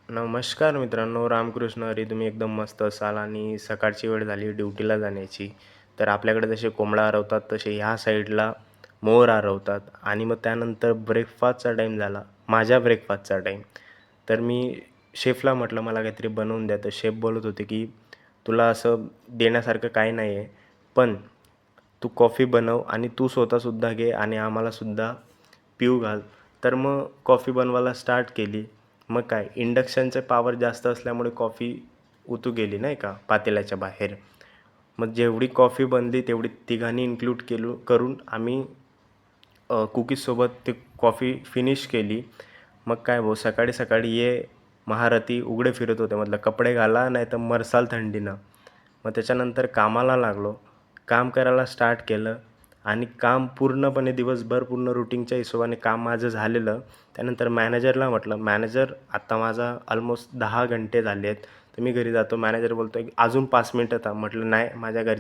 नमस्कार मित्रांनो, रामकृष्ण हरी. तुम्ही एकदम मस्त असाल आणि सकाळची वेळ झाली ड्युटीला जाण्याची. तर आपल्याकडे जसे कोंबडा आरवतात तसे ह्या साईडला मोर आरवतात आणि मग त्यानंतर ब्रेकफास्टचा टाईम झाला. माझ्या ब्रेकफास्टचा टाईम. तर मी शेफला म्हटलं मला काहीतरी बनवून द्या. तर शेफ बोलत होते की तुला असं देण्यासारखं काही नाही आहे, पण तू कॉफी बनव आणि तू स्वतःसुद्धा घे आणि आम्हालासुद्धा पिऊ घाल. तर मग कॉफी बनवायला स्टार्ट केली. मग काय इंडक्शनचे पॉवर जास्त असल्यामुळे कॉफी उतू गेली नाही का पातेल्याच्या बाहेर. मग जेवढी कॉफी बनली तेवढी तिघांनी इन्क्लूड करून आम्ही कुकीजसोबत ते कॉफी फिनिश केली. मग काय भाऊ सकाळी सकाळी ये महारथी उघडे फिरत होते. म्हटलं कपडे घाला नाही तर मरसाल थंडीनं. मग त्याच्यानंतर कामाला लागलो. काम करायला स्टार्ट केलं आणि काम पूर्णपणे दिवसभर पूर्ण रुटीनच्या हिशोबाने काम माझं झालेलं. त्यानंतर मॅनेजरला म्हटलं, "मॅनेजर आता माझा ऑलमोस्ट 10 घंटे झाले आहेत, तर मी घरी जातो." मॅनेजर बोलतो आहे, "अजून 5 मिनिटं थांब." म्हटलं, "नाही, माझ्या घरचे